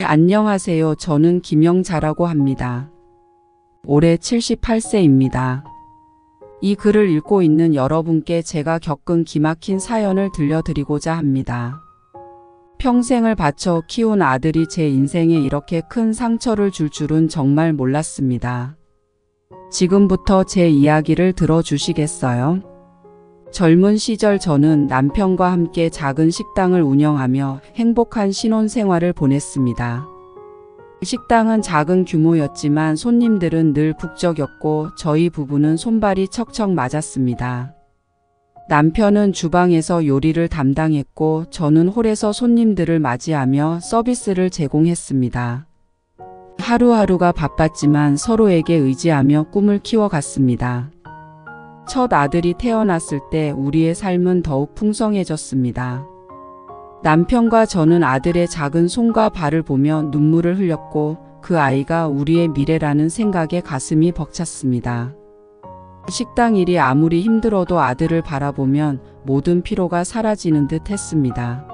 안녕하세요. 저는 김영자라고 합니다. 올해 78세입니다. 이 글을 읽고 있는 여러분께 제가 겪은 기막힌 사연을 들려드리고자 합니다. 평생을 바쳐 키운 아들이 제 인생에 이렇게 큰 상처를 줄 줄은 정말 몰랐습니다. 지금부터 제 이야기를 들어주시겠어요? 젊은 시절 저는 남편과 함께 작은 식당을 운영하며 행복한 신혼생활을 보냈습니다. 식당은 작은 규모였지만 손님들은 늘 북적였고 저희 부부는 손발이 척척 맞았습니다. 남편은 주방에서 요리를 담당했고 저는 홀에서 손님들을 맞이하며 서비스를 제공했습니다. 하루하루가 바빴지만 서로에게 의지하며 꿈을 키워갔습니다. 첫 아들이 태어났을 때 우리의 삶은 더욱 풍성해졌습니다. 남편과 저는 아들의 작은 손과 발을 보며 눈물을 흘렸고 그 아이가 우리의 미래라는 생각에 가슴이 벅찼습니다. 식당 일이 아무리 힘들어도 아들을 바라보면 모든 피로가 사라지는 듯 했습니다.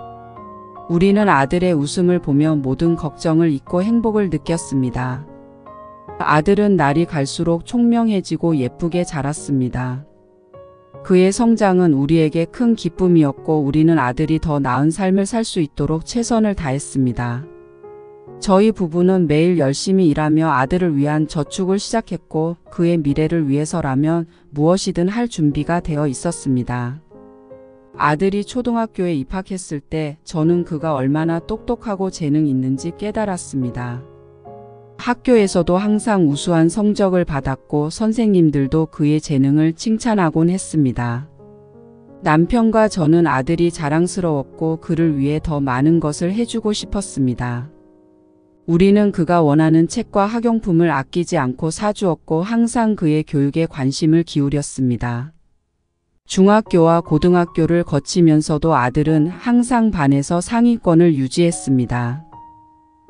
우리는 아들의 웃음을 보며 모든 걱정을 잊고 행복을 느꼈습니다. 아들은 날이 갈수록 총명해지고 예쁘게 자랐습니다. 그의 성장은 우리에게 큰 기쁨이었고 우리는 아들이 더 나은 삶을 살 수 있도록 최선을 다했습니다. 저희 부부는 매일 열심히 일하며 아들을 위한 저축을 시작했고 그의 미래를 위해서라면 무엇이든 할 준비가 되어 있었습니다. 아들이 초등학교에 입학했을 때 저는 그가 얼마나 똑똑하고 재능 있는지 깨달았습니다. 학교에서도 항상 우수한 성적을 받았고 선생님들도 그의 재능을 칭찬하곤 했습니다. 남편과 저는 아들이 자랑스러웠고 그를 위해 더 많은 것을 해주고 싶었습니다. 우리는 그가 원하는 책과 학용품을 아끼지 않고 사주었고 항상 그의 교육에 관심을 기울였습니다. 중학교와 고등학교를 거치면서도 아들은 항상 반에서 상위권을 유지했습니다.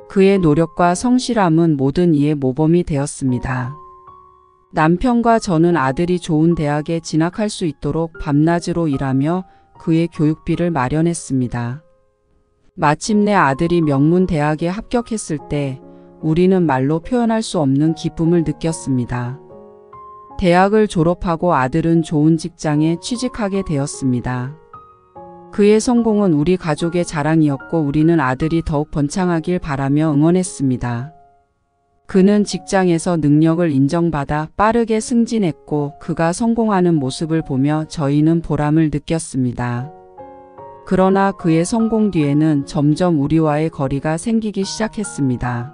그의 노력과 성실함은 모든 이의 모범이 되었습니다. 남편과 저는 아들이 좋은 대학에 진학할 수 있도록 밤낮으로 일하며 그의 교육비를 마련했습니다. 마침내 아들이 명문 대학에 합격했을 때 우리는 말로 표현할 수 없는 기쁨을 느꼈습니다. 대학을 졸업하고 아들은 좋은 직장에 취직하게 되었습니다. 그의 성공은 우리 가족의 자랑이었고 우리는 아들이 더욱 번창하길 바라며 응원했습니다. 그는 직장에서 능력을 인정받아 빠르게 승진했고 그가 성공하는 모습을 보며 저희는 보람을 느꼈습니다. 그러나 그의 성공 뒤에는 점점 우리와의 거리가 생기기 시작했습니다.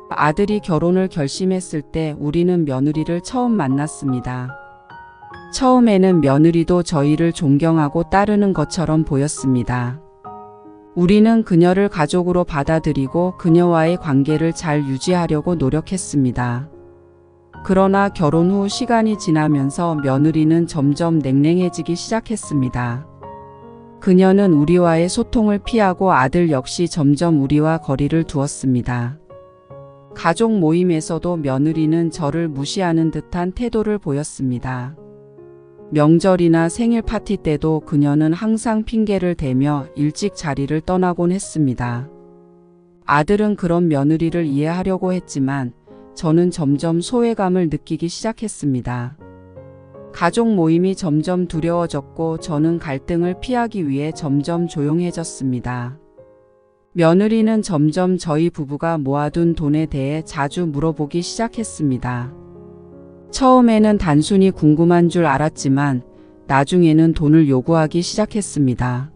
아들이 결혼을 결심했을 때 우리는 며느리를 처음 만났습니다. 처음에는 며느리도 저희를 존경하고 따르는 것처럼 보였습니다. 우리는 그녀를 가족으로 받아들이고 그녀와의 관계를 잘 유지하려고 노력했습니다. 그러나 결혼 후 시간이 지나면서 며느리는 점점 냉랭해지기 시작했습니다. 그녀는 우리와의 소통을 피하고 아들 역시 점점 우리와 거리를 두었습니다. 가족 모임에서도 며느리는 저를 무시하는 듯한 태도를 보였습니다. 명절이나 생일 파티 때도 그녀는 항상 핑계를 대며 일찍 자리를 떠나곤 했습니다. 아들은 그런 며느리를 이해하려고 했지만 저는 점점 소외감을 느끼기 시작했습니다. 가족 모임이 점점 두려워졌고 저는 갈등을 피하기 위해 점점 조용해졌습니다. 며느리는 점점 저희 부부가 모아둔 돈에 대해 자주 물어보기 시작했습니다. 처음에는 단순히 궁금한 줄 알았지만 나중에는 돈을 요구하기 시작했습니다.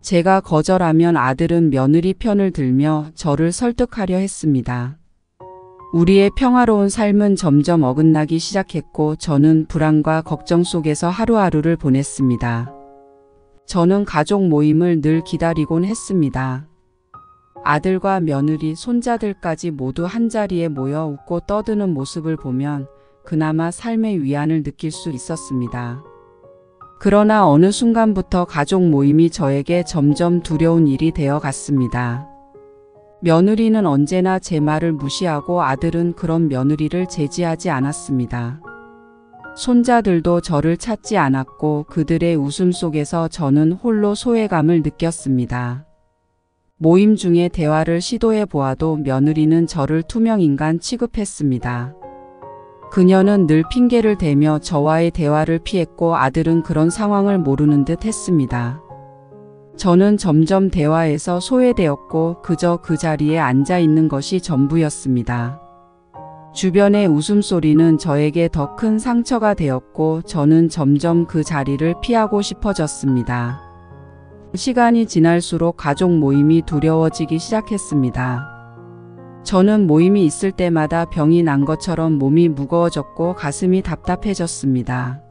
제가 거절하면 아들은 며느리 편을 들며 저를 설득하려 했습니다. 우리의 평화로운 삶은 점점 어긋나기 시작했고 저는 불안과 걱정 속에서 하루하루를 보냈습니다. 저는 가족 모임을 늘 기다리곤 했습니다. 아들과 며느리, 손자들까지 모두 한자리에 모여 웃고 떠드는 모습을 보면 그나마 삶의 위안을 느낄 수 있었습니다. 그러나 어느 순간부터 가족 모임이 저에게 점점 두려운 일이 되어 갔습니다. 며느리는 언제나 제 말을 무시하고 아들은 그런 며느리를 제지하지 않았습니다. 손자들도 저를 찾지 않았고 그들의 웃음 속에서 저는 홀로 소외감을 느꼈습니다. 모임 중에 대화를 시도해 보아도 며느리는 저를 투명인간 취급했습니다. 그녀는 늘 핑계를 대며 저와의 대화를 피했고 아들은 그런 상황을 모르는 듯 했습니다. 저는 점점 대화에서 소외되었고 그저 그 자리에 앉아 있는 것이 전부였습니다. 주변의 웃음소리는 저에게 더 큰 상처가 되었고 저는 점점 그 자리를 피하고 싶어졌습니다. 시간이 지날수록 가족 모임이 두려워지기 시작했습니다. 저는 모임이 있을 때마다 병이 난 것처럼 몸이 무거워졌고 가슴이 답답해졌습니다.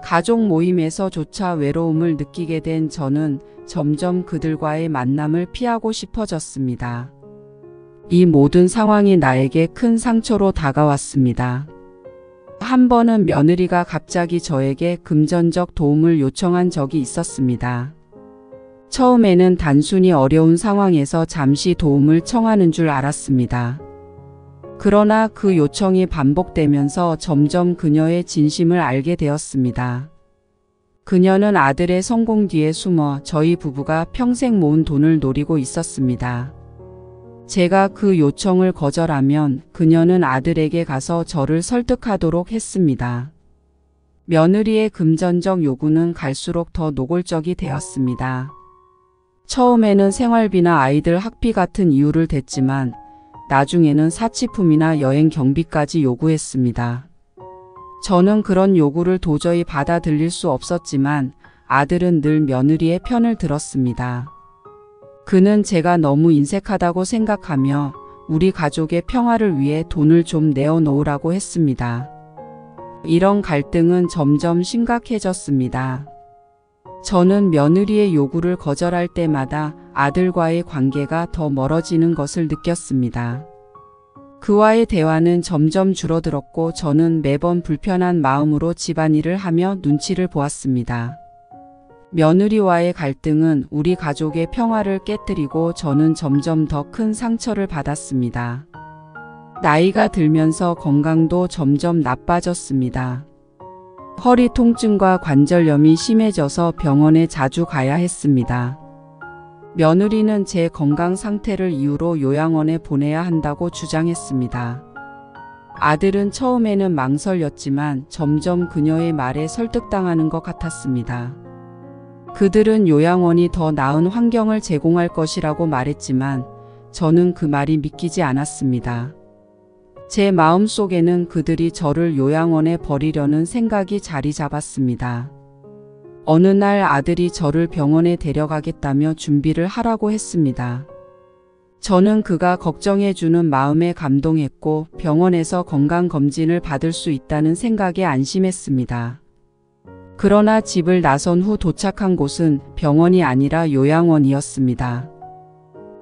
가족 모임에서조차 외로움을 느끼게 된 저는 점점 그들과의 만남을 피하고 싶어졌습니다. 이 모든 상황이 나에게 큰 상처로 다가왔습니다. 한 번은 며느리가 갑자기 저에게 금전적 도움을 요청한 적이 있었습니다. 처음에는 단순히 어려운 상황에서 잠시 도움을 청하는 줄 알았습니다. 그러나 그 요청이 반복되면서 점점 그녀의 진심을 알게 되었습니다. 그녀는 아들의 성공 뒤에 숨어 저희 부부가 평생 모은 돈을 노리고 있었습니다. 제가 그 요청을 거절하면 그녀는 아들에게 가서 저를 설득하도록 했습니다. 며느리의 금전적 요구는 갈수록 더 노골적이 되었습니다. 처음에는 생활비나 아이들 학비 같은 이유를 댔지만 나중에는 사치품이나 여행 경비까지 요구했습니다. 저는 그런 요구를 도저히 받아들일 수 없었지만 아들은 늘 며느리의 편을 들었습니다. 그는 제가 너무 인색하다고 생각하며 우리 가족의 평화를 위해 돈을 좀 내어놓으라고 했습니다. 이런 갈등은 점점 심각해졌습니다. 저는 며느리의 요구를 거절할 때마다 아들과의 관계가 더 멀어지는 것을 느꼈습니다. 그와의 대화는 점점 줄어들었고 저는 매번 불편한 마음으로 집안일을 하며 눈치를 보았습니다. 며느리와의 갈등은 우리 가족의 평화를 깨뜨리고 저는 점점 더 큰 상처를 받았습니다. 나이가 들면서 건강도 점점 나빠졌습니다. 허리 통증과 관절염이 심해져서 병원에 자주 가야 했습니다. 며느리는 제 건강 상태를 이유로 요양원에 보내야 한다고 주장했습니다. 아들은 처음에는 망설였지만 점점 그녀의 말에 설득당하는 것 같았습니다. 그들은 요양원이 더 나은 환경을 제공할 것이라고 말했지만 저는 그 말이 믿기지 않았습니다. 제 마음속에는 그들이 저를 요양원에 버리려는 생각이 자리 잡았습니다. 어느 날 아들이 저를 병원에 데려가겠다며 준비를 하라고 했습니다. 저는 그가 걱정해주는 마음에 감동했고 병원에서 건강검진을 받을 수 있다는 생각에 안심했습니다. 그러나 집을 나선 후 도착한 곳은 병원이 아니라 요양원이었습니다.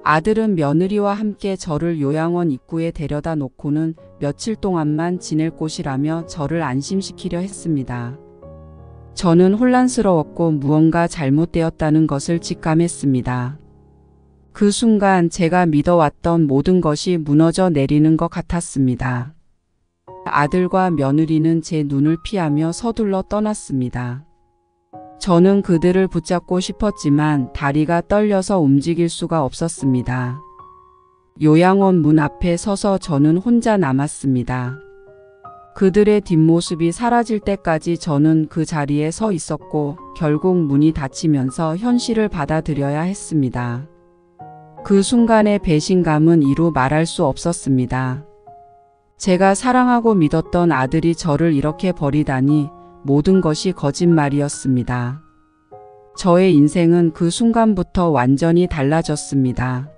아들은 며느리와 함께 저를 요양원 입구에 데려다 놓고는 며칠 동안만 지낼 곳이라며 저를 안심시키려 했습니다. 저는 혼란스러웠고 무언가 잘못되었다는 것을 직감했습니다. 그 순간 제가 믿어왔던 모든 것이 무너져 내리는 것 같았습니다. 아들과 며느리는 제 눈을 피하며 서둘러 떠났습니다. 저는 그들을 붙잡고 싶었지만 다리가 떨려서 움직일 수가 없었습니다. 요양원 문 앞에 서서 저는 혼자 남았습니다. 그들의 뒷모습이 사라질 때까지 저는 그 자리에 서 있었고 결국 문이 닫히면서 현실을 받아들여야 했습니다. 그 순간의 배신감은 이루 말할 수 없었습니다. 제가 사랑하고 믿었던 아들이 저를 이렇게 버리다니 모든 것이 거짓말이었습니다. 저의 인생은 그 순간부터 완전히 달라졌습니다.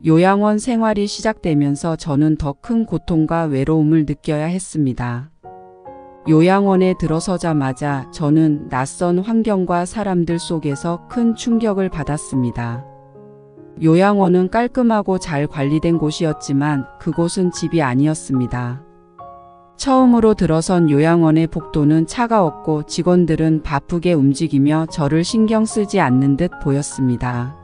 요양원 생활이 시작되면서 저는 더 큰 고통과 외로움을 느껴야 했습니다. 요양원에 들어서자마자 저는 낯선 환경과 사람들 속에서 큰 충격을 받았습니다. 요양원은 깔끔하고 잘 관리된 곳이었지만 그곳은 집이 아니었습니다. 처음으로 들어선 요양원의 복도는 차가웠고 직원들은 바쁘게 움직이며 저를 신경 쓰지 않는 듯 보였습니다.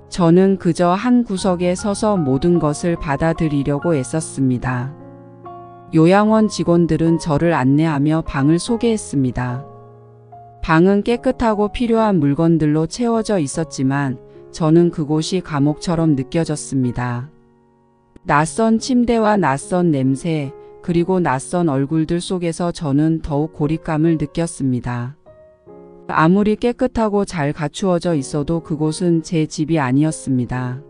저는 그저 한 구석에 서서 모든 것을 받아들이려고 애썼습니다. 요양원 직원들은 저를 안내하며 방을 소개했습니다. 방은 깨끗하고 필요한 물건들로 채워져 있었지만 저는 그곳이 감옥처럼 느껴졌습니다. 낯선 침대와 낯선 냄새, 그리고 낯선 얼굴들 속에서 저는 더욱 고립감을 느꼈습니다. 아무리 깨끗하고 잘 갖추어져 있어도 그곳은 제 집이 아니었습니다.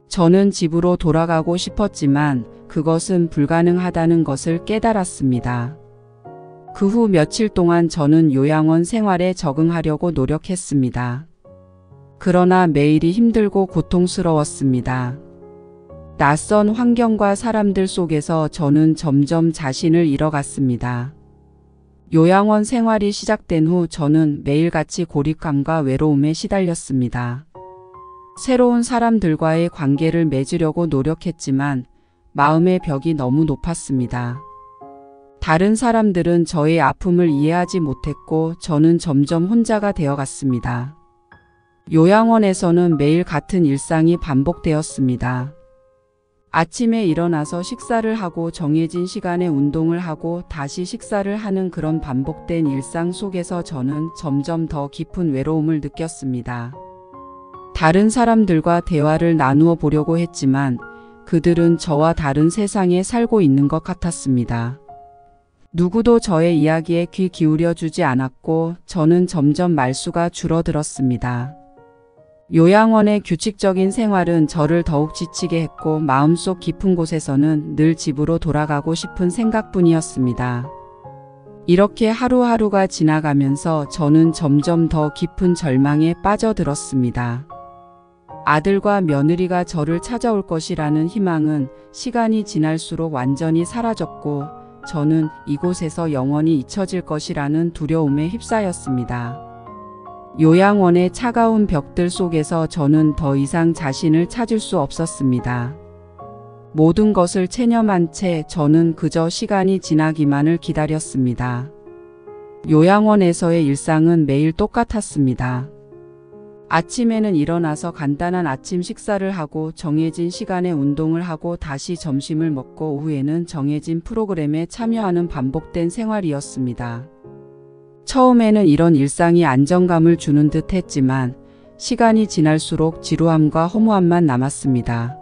저는 집으로 돌아가고 싶었지만 그것은 불가능하다는 것을 깨달았습니다. 그 후 며칠 동안 저는 요양원 생활에 적응하려고 노력했습니다. 그러나 매일이 힘들고 고통스러웠습니다. 낯선 환경과 사람들 속에서 저는 점점 자신을 잃어갔습니다. 요양원 생활이 시작된 후 저는 매일같이 고립감과 외로움에 시달렸습니다. 새로운 사람들과의 관계를 맺으려고 노력했지만 마음의 벽이 너무 높았습니다. 다른 사람들은 저의 아픔을 이해하지 못했고 저는 점점 혼자가 되어갔습니다. 요양원에서는 매일 같은 일상이 반복되었습니다. 아침에 일어나서 식사를 하고 정해진 시간에 운동을 하고 다시 식사를 하는 그런 반복된 일상 속에서 저는 점점 더 깊은 외로움을 느꼈습니다. 다른 사람들과 대화를 나누어 보려고 했지만 그들은 저와 다른 세상에 살고 있는 것 같았습니다. 누구도 저의 이야기에 귀 기울여 주지 않았고 저는 점점 말수가 줄어들었습니다. 요양원의 규칙적인 생활은 저를 더욱 지치게 했고 마음속 깊은 곳에서는 늘 집으로 돌아가고 싶은 생각뿐이었습니다. 이렇게 하루하루가 지나가면서 저는 점점 더 깊은 절망에 빠져들었습니다. 아들과 며느리가 저를 찾아올 것이라는 희망은 시간이 지날수록 완전히 사라졌고 저는 이곳에서 영원히 잊혀질 것이라는 두려움에 휩싸였습니다. 요양원의 차가운 벽들 속에서 저는 더 이상 자신을 찾을 수 없었습니다. 모든 것을 체념한 채 저는 그저 시간이 지나기만을 기다렸습니다. 요양원에서의 일상은 매일 똑같았습니다. 아침에는 일어나서 간단한 아침 식사를 하고 정해진 시간에 운동을 하고 다시 점심을 먹고 오후에는 정해진 프로그램에 참여하는 반복된 생활이었습니다. 처음에는 이런 일상이 안정감을 주는 듯 했지만 시간이 지날수록 지루함과 허무함만 남았습니다.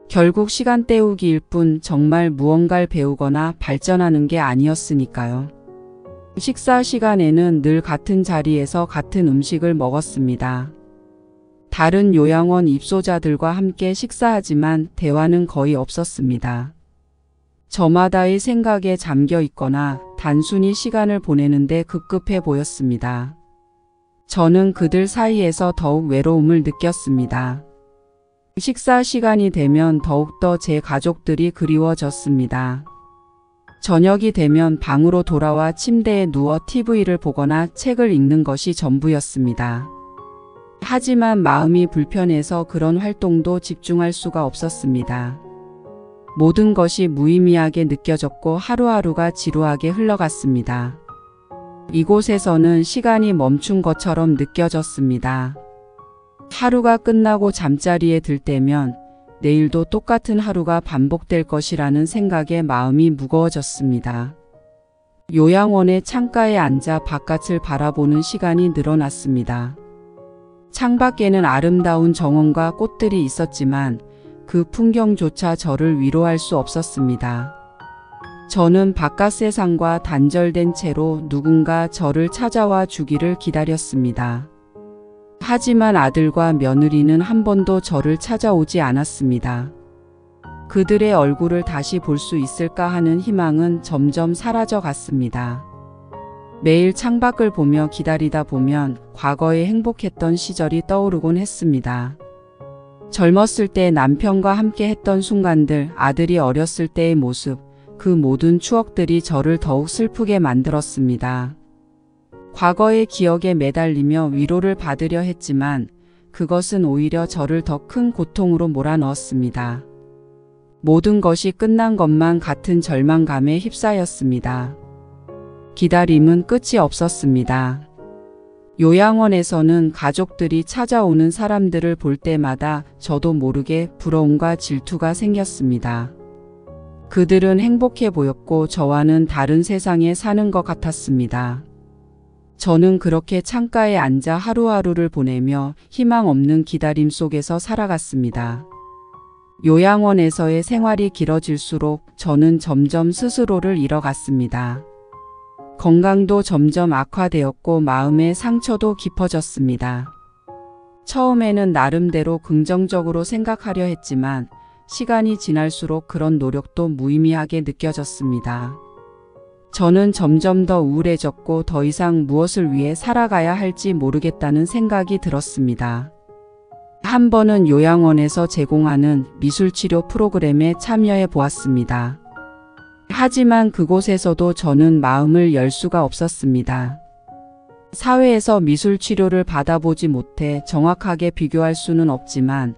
결국 시간 때우기일 뿐 정말 무언가를 배우거나 발전하는 게 아니었으니까요. 식사 시간에는 늘 같은 자리에서 같은 음식을 먹었습니다. 다른 요양원 입소자들과 함께 식사하지만 대화는 거의 없었습니다. 저마다의 생각에 잠겨 있거나 단순히 시간을 보내는데 급급해 보였습니다. 저는 그들 사이에서 더욱 외로움을 느꼈습니다. 식사 시간이 되면 더욱더 제 가족들이 그리워졌습니다. 저녁이 되면 방으로 돌아와 침대에 누워 TV를 보거나 책을 읽는 것이 전부였습니다. 하지만 마음이 불편해서 그런 활동도 집중할 수가 없었습니다. 모든 것이 무의미하게 느껴졌고 하루하루가 지루하게 흘러갔습니다. 이곳에서는 시간이 멈춘 것처럼 느껴졌습니다. 하루가 끝나고 잠자리에 들 때면 내일도 똑같은 하루가 반복될 것이라는 생각에 마음이 무거워졌습니다. 요양원의 창가에 앉아 바깥을 바라보는 시간이 늘어났습니다. 창밖에는 아름다운 정원과 꽃들이 있었지만 그 풍경조차 저를 위로할 수 없었습니다. 저는 바깥 세상과 단절된 채로 누군가 저를 찾아와 주기를 기다렸습니다. 하지만 아들과 며느리는 한 번도 저를 찾아오지 않았습니다. 그들의 얼굴을 다시 볼 수 있을까 하는 희망은 점점 사라져 갔습니다. 매일 창밖을 보며 기다리다 보면 과거에 행복했던 시절이 떠오르곤 했습니다. 젊었을 때 남편과 함께 했던 순간들, 아들이 어렸을 때의 모습, 그 모든 추억들이 저를 더욱 슬프게 만들었습니다. 과거의 기억에 매달리며 위로를 받으려 했지만 그것은 오히려 저를 더 큰 고통으로 몰아넣었습니다. 모든 것이 끝난 것만 같은 절망감에 휩싸였습니다. 기다림은 끝이 없었습니다. 요양원에서는 가족들이 찾아오는 사람들을 볼 때마다 저도 모르게 부러움과 질투가 생겼습니다. 그들은 행복해 보였고 저와는 다른 세상에 사는 것 같았습니다. 저는 그렇게 창가에 앉아 하루하루를 보내며 희망 없는 기다림 속에서 살아갔습니다. 요양원에서의 생활이 길어질수록 저는 점점 스스로를 잃어갔습니다. 건강도 점점 악화되었고 마음의 상처도 깊어졌습니다. 처음에는 나름대로 긍정적으로 생각하려 했지만 시간이 지날수록 그런 노력도 무의미하게 느껴졌습니다. 저는 점점 더 우울해졌고 더 이상 무엇을 위해 살아가야 할지 모르겠다는 생각이 들었습니다. 한 번은 요양원에서 제공하는 미술치료 프로그램에 참여해 보았습니다. 하지만 그곳에서도 저는 마음을 열 수가 없었습니다. 사회에서 미술치료를 받아보지 못해 정확하게 비교할 수는 없지만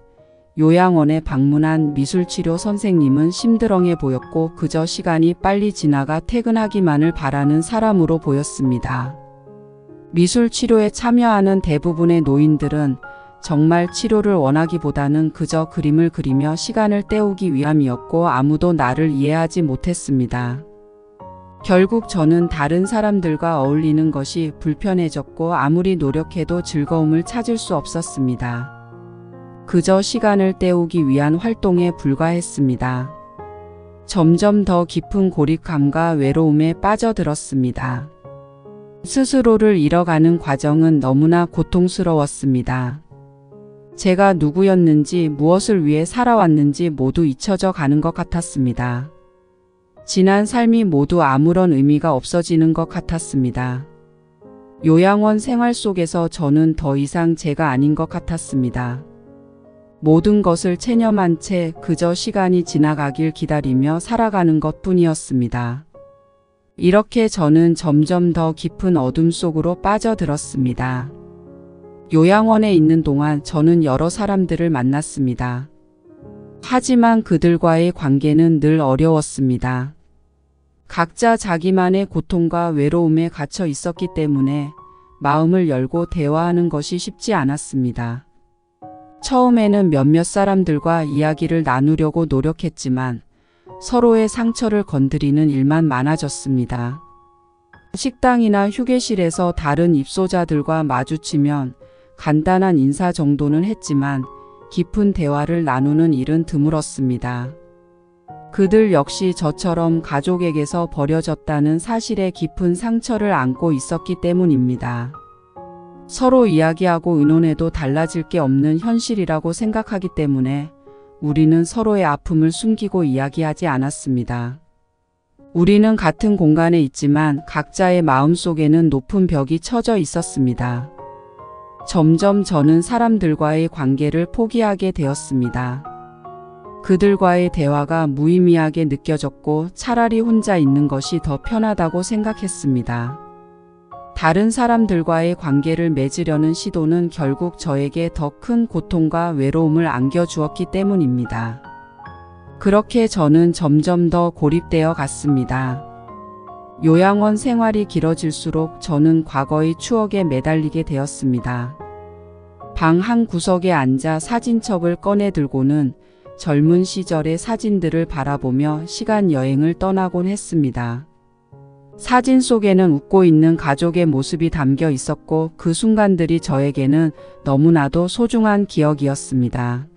요양원에 방문한 미술치료 선생님은 심드렁해 보였고 그저 시간이 빨리 지나가 퇴근하기만을 바라는 사람으로 보였습니다. 미술치료에 참여하는 대부분의 노인들은 정말 치료를 원하기보다는 그저 그림을 그리며 시간을 때우기 위함이었고 아무도 나를 이해하지 못했습니다. 결국 저는 다른 사람들과 어울리는 것이 불편해졌고 아무리 노력해도 즐거움을 찾을 수 없었습니다. 그저 시간을 때우기 위한 활동에 불과했습니다. 점점 더 깊은 고립감과 외로움에 빠져들었습니다. 스스로를 잃어가는 과정은 너무나 고통스러웠습니다. 제가 누구였는지 무엇을 위해 살아왔는지 모두 잊혀져 가는 것 같았습니다. 지난 삶이 모두 아무런 의미가 없어지는 것 같았습니다. 요양원 생활 속에서 저는 더 이상 제가 아닌 것 같았습니다. 모든 것을 체념한 채 그저 시간이 지나가길 기다리며 살아가는 것뿐이었습니다. 이렇게 저는 점점 더 깊은 어둠 속으로 빠져들었습니다. 요양원에 있는 동안 저는 여러 사람들을 만났습니다. 하지만 그들과의 관계는 늘 어려웠습니다. 각자 자기만의 고통과 외로움에 갇혀 있었기 때문에 마음을 열고 대화하는 것이 쉽지 않았습니다. 처음에는 몇몇 사람들과 이야기를 나누려고 노력했지만 서로의 상처를 건드리는 일만 많아졌습니다. 식당이나 휴게실에서 다른 입소자들과 마주치면 간단한 인사 정도는 했지만 깊은 대화를 나누는 일은 드물었습니다. 그들 역시 저처럼 가족에게서 버려졌다는 사실에 깊은 상처를 안고 있었기 때문입니다. 서로 이야기하고 의논해도 달라질 게 없는 현실이라고 생각하기 때문에 우리는 서로의 아픔을 숨기고 이야기하지 않았습니다. 우리는 같은 공간에 있지만 각자의 마음속에는 높은 벽이 쳐져 있었습니다. 점점 저는 사람들과의 관계를 포기하게 되었습니다. 그들과의 대화가 무의미하게 느껴졌고 차라리 혼자 있는 것이 더 편하다고 생각했습니다. 다른 사람들과의 관계를 맺으려는 시도는 결국 저에게 더 큰 고통과 외로움을 안겨주었기 때문입니다. 그렇게 저는 점점 더 고립되어 갔습니다. 요양원 생활이 길어질수록 저는 과거의 추억에 매달리게 되었습니다. 방 한 구석에 앉아 사진첩을 꺼내 들고는 젊은 시절의 사진들을 바라보며 시간 여행을 떠나곤 했습니다. 사진 속에는 웃고 있는 가족의 모습이 담겨 있었고 그 순간들이 저에게는 너무나도 소중한 기억이었습니다.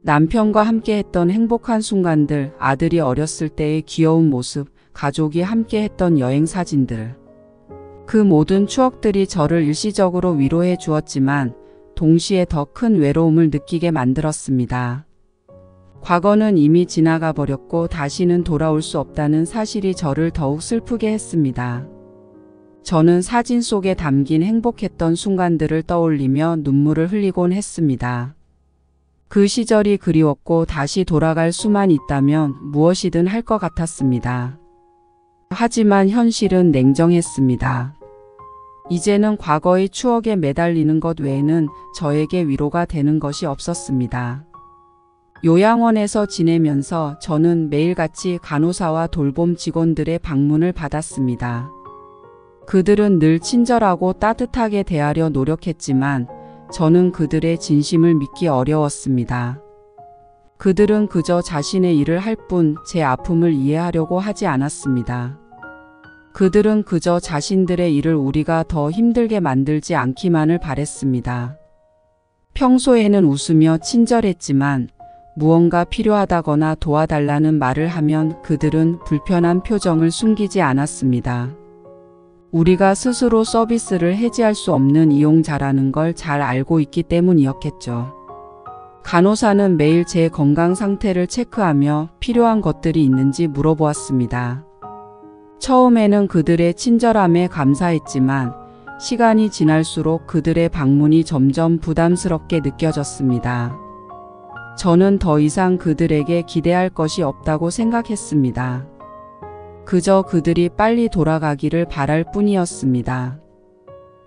남편과 함께 했던 행복한 순간들, 아들이 어렸을 때의 귀여운 모습, 가족이 함께 했던 여행 사진들. 그 모든 추억들이 저를 일시적으로 위로해 주었지만 동시에 더 큰 외로움을 느끼게 만들었습니다. 과거는 이미 지나가 버렸고 다시는 돌아올 수 없다는 사실이 저를 더욱 슬프게 했습니다. 저는 사진 속에 담긴 행복했던 순간들을 떠올리며 눈물을 흘리곤 했습니다. 그 시절이 그리웠고 다시 돌아갈 수만 있다면 무엇이든 할 것 같았습니다. 하지만 현실은 냉정했습니다. 이제는 과거의 추억에 매달리는 것 외에는 저에게 위로가 되는 것이 없었습니다. 요양원에서 지내면서 저는 매일같이 간호사와 돌봄 직원들의 방문을 받았습니다. 그들은 늘 친절하고 따뜻하게 대하려 노력했지만 저는 그들의 진심을 믿기 어려웠습니다. 그들은 그저 자신의 일을 할 뿐 제 아픔을 이해하려고 하지 않았습니다. 그들은 그저 자신들의 일을 우리가 더 힘들게 만들지 않기만을 바랬습니다. 평소에는 웃으며 친절했지만 무언가 필요하다거나 도와달라는 말을 하면 그들은 불편한 표정을 숨기지 않았습니다. 우리가 스스로 서비스를 해지할 수 없는 이용자라는 걸 잘 알고 있기 때문이었겠죠. 간호사는 매일 제 건강 상태를 체크하며 필요한 것들이 있는지 물어보았습니다. 처음에는 그들의 친절함에 감사했지만 시간이 지날수록 그들의 방문이 점점 부담스럽게 느껴졌습니다. 저는 더 이상 그들에게 기대할 것이 없다고 생각했습니다. 그저 그들이 빨리 돌아가기를 바랄 뿐이었습니다.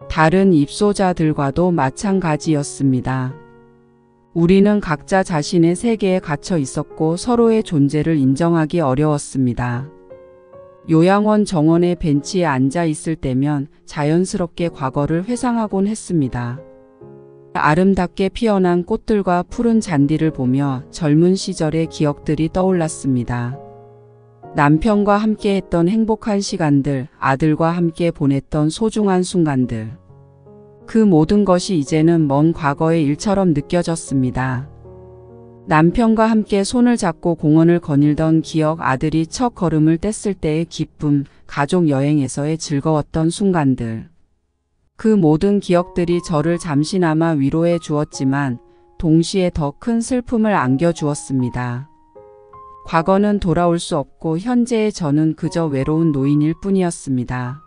다른 입소자들과도 마찬가지였습니다. 우리는 각자 자신의 세계에 갇혀 있었고 서로의 존재를 인정하기 어려웠습니다. 요양원 정원의 벤치에 앉아 있을 때면 자연스럽게 과거를 회상하곤 했습니다. 아름답게 피어난 꽃들과 푸른 잔디를 보며 젊은 시절의 기억들이 떠올랐습니다. 남편과 함께 했던 행복한 시간들, 아들과 함께 보냈던 소중한 순간들. 그 모든 것이 이제는 먼 과거의 일처럼 느껴졌습니다. 남편과 함께 손을 잡고 공원을 거닐던 기억, 아들이 첫 걸음을 뗐을 때의 기쁨, 가족 여행에서의 즐거웠던 순간들. 그 모든 기억들이 저를 잠시나마 위로해 주었지만 동시에 더 큰 슬픔을 안겨주었습니다. 과거는 돌아올 수 없고 현재의 저는 그저 외로운 노인일 뿐이었습니다.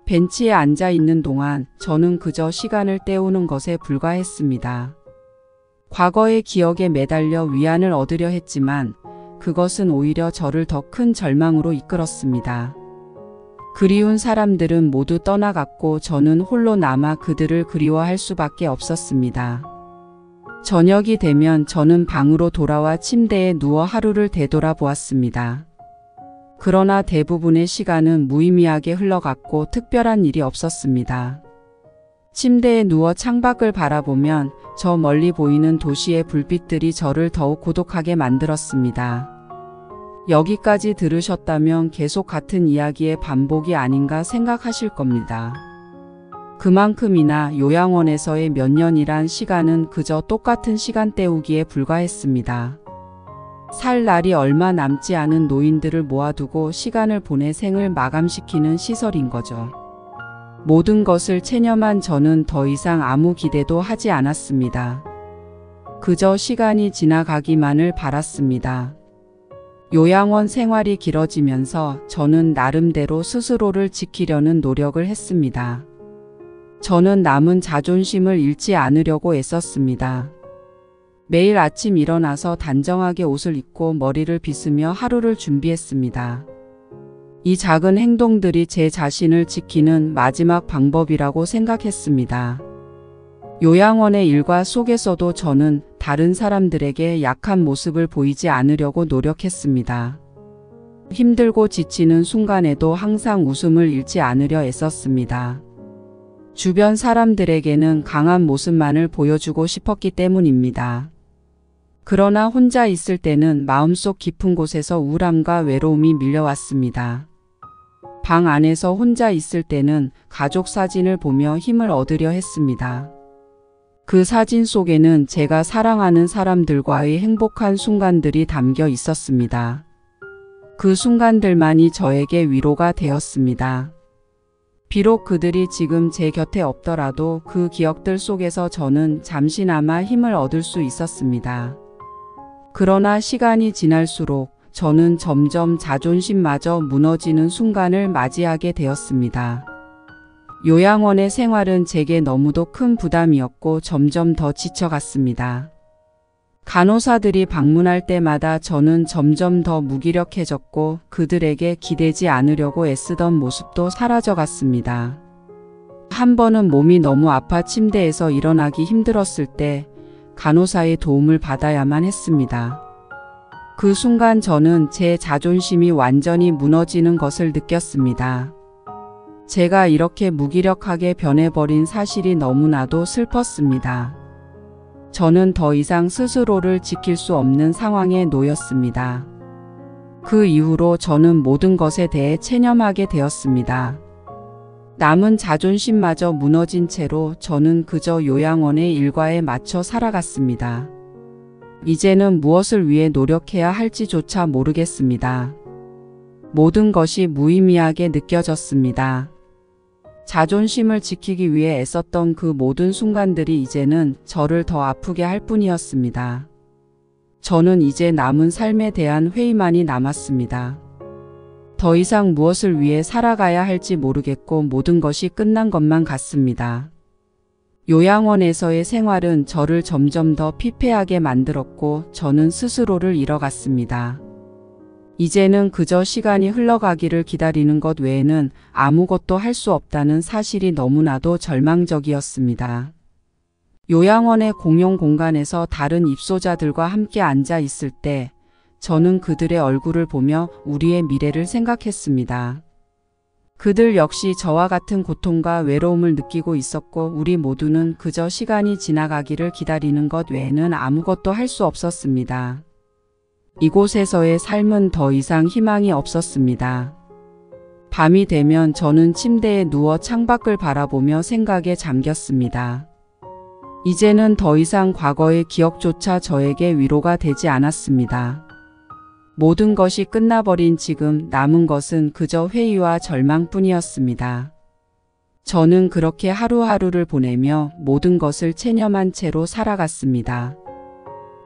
벤치에 앉아 있는 동안 저는 그저 시간을 때우는 것에 불과했습니다. 과거의 기억에 매달려 위안을 얻으려 했지만 그것은 오히려 저를 더 큰 절망으로 이끌었습니다. 그리운 사람들은 모두 떠나갔고 저는 홀로 남아 그들을 그리워할 수밖에 없었습니다. 저녁이 되면 저는 방으로 돌아와 침대에 누워 하루를 되돌아보았습니다. 그러나 대부분의 시간은 무의미하게 흘러갔고 특별한 일이 없었습니다. 침대에 누워 창밖을 바라보면 저 멀리 보이는 도시의 불빛들이 저를 더욱 고독하게 만들었습니다. 여기까지 들으셨다면 계속 같은 이야기의 반복이 아닌가 생각하실 겁니다. 그만큼이나 요양원에서의 몇 년이란 시간은 그저 똑같은 시간 때우기에 불과했습니다. 살 날이 얼마 남지 않은 노인들을 모아두고 시간을 보내 생을 마감시키는 시설인 거죠. 모든 것을 체념한 저는 더 이상 아무 기대도 하지 않았습니다. 그저 시간이 지나가기만을 바랐습니다. 요양원 생활이 길어지면서 저는 나름대로 스스로를 지키려는 노력을 했습니다. 저는 남은 자존심을 잃지 않으려고 애썼습니다. 매일 아침 일어나서 단정하게 옷을 입고 머리를 빗으며 하루를 준비했습니다. 이 작은 행동들이 제 자신을 지키는 마지막 방법이라고 생각했습니다. 요양원의 일과 속에서도 저는 다른 사람들에게 약한 모습을 보이지 않으려고 노력했습니다. 힘들고 지치는 순간에도 항상 웃음을 잃지 않으려 애썼습니다. 주변 사람들에게는 강한 모습만을 보여주고 싶었기 때문입니다. 그러나 혼자 있을 때는 마음속 깊은 곳에서 우울함과 외로움이 밀려왔습니다. 방 안에서 혼자 있을 때는 가족 사진을 보며 힘을 얻으려 했습니다. 그 사진 속에는 제가 사랑하는 사람들과의 행복한 순간들이 담겨 있었습니다. 그 순간들만이 저에게 위로가 되었습니다. 비록 그들이 지금 제 곁에 없더라도 그 기억들 속에서 저는 잠시나마 힘을 얻을 수 있었습니다. 그러나 시간이 지날수록 저는 점점 자존심마저 무너지는 순간을 맞이하게 되었습니다. 요양원의 생활은 제게 너무도 큰 부담이었고 점점 더 지쳐갔습니다. 간호사들이 방문할 때마다 저는 점점 더 무기력해졌고 그들에게 기대지 않으려고 애쓰던 모습도 사라져갔습니다. 한 번은 몸이 너무 아파 침대에서 일어나기 힘들었을 때 간호사의 도움을 받아야만 했습니다. 그 순간 저는 제 자존심이 완전히 무너지는 것을 느꼈습니다. 제가 이렇게 무기력하게 변해버린 사실이 너무나도 슬펐습니다. 저는 더 이상 스스로를 지킬 수 없는 상황에 놓였습니다. 그 이후로 저는 모든 것에 대해 체념하게 되었습니다. 남은 자존심마저 무너진 채로 저는 그저 요양원의 일과에 맞춰 살아갔습니다. 이제는 무엇을 위해 노력해야 할지조차 모르겠습니다. 모든 것이 무의미하게 느껴졌습니다. 자존심을 지키기 위해 애썼던 그 모든 순간들이 이제는 저를 더 아프게 할 뿐이었습니다. 저는 이제 남은 삶에 대한 회의만이 남았습니다. 더 이상 무엇을 위해 살아가야 할지 모르겠고 모든 것이 끝난 것만 같습니다. 요양원에서의 생활은 저를 점점 더 피폐하게 만들었고 저는 스스로를 잃어갔습니다. 이제는 그저 시간이 흘러가기를 기다리는 것 외에는 아무것도 할 수 없다는 사실이 너무나도 절망적이었습니다. 요양원의 공용 공간에서 다른 입소자들과 함께 앉아 있을 때 저는 그들의 얼굴을 보며 우리의 미래를 생각했습니다. 그들 역시 저와 같은 고통과 외로움을 느끼고 있었고 우리 모두는 그저 시간이 지나가기를 기다리는 것 외에는 아무것도 할 수 없었습니다. 이곳에서의 삶은 더 이상 희망이 없었습니다. 밤이 되면 저는 침대에 누워 창밖을 바라보며 생각에 잠겼습니다. 이제는 더 이상 과거의 기억조차 저에게 위로가 되지 않았습니다. 모든 것이 끝나버린 지금 남은 것은 그저 회의와 절망뿐이었습니다. 저는 그렇게 하루하루를 보내며 모든 것을 체념한 채로 살아갔습니다.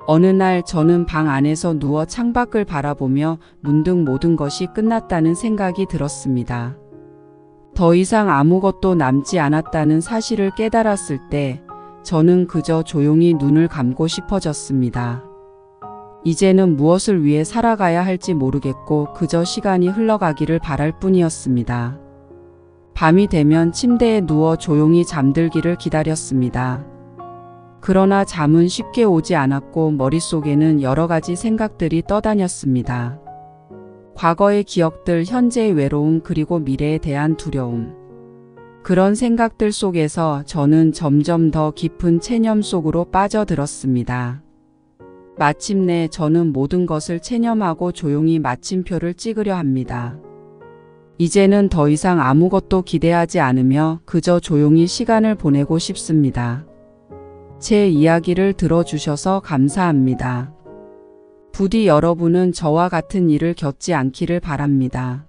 어느 날 저는 방 안에서 누워 창밖을 바라보며 문득 모든 것이 끝났다는 생각이 들었습니다. 더 이상 아무것도 남지 않았다는 사실을 깨달았을 때 저는 그저 조용히 눈을 감고 싶어졌습니다. 이제는 무엇을 위해 살아가야 할지 모르겠고 그저 시간이 흘러가기를 바랄 뿐이었습니다. 밤이 되면 침대에 누워 조용히 잠들기를 기다렸습니다. 그러나 잠은 쉽게 오지 않았고 머릿속에는 여러 가지 생각들이 떠다녔습니다. 과거의 기억들, 현재의 외로움, 그리고 미래에 대한 두려움. 그런 생각들 속에서 저는 점점 더 깊은 체념 속으로 빠져들었습니다. 마침내 저는 모든 것을 체념하고 조용히 마침표를 찍으려 합니다. 이제는 더 이상 아무것도 기대하지 않으며 그저 조용히 시간을 보내고 싶습니다. 제 이야기를 들어주셔서 감사합니다. 부디 여러분은 저와 같은 일을 겪지 않기를 바랍니다.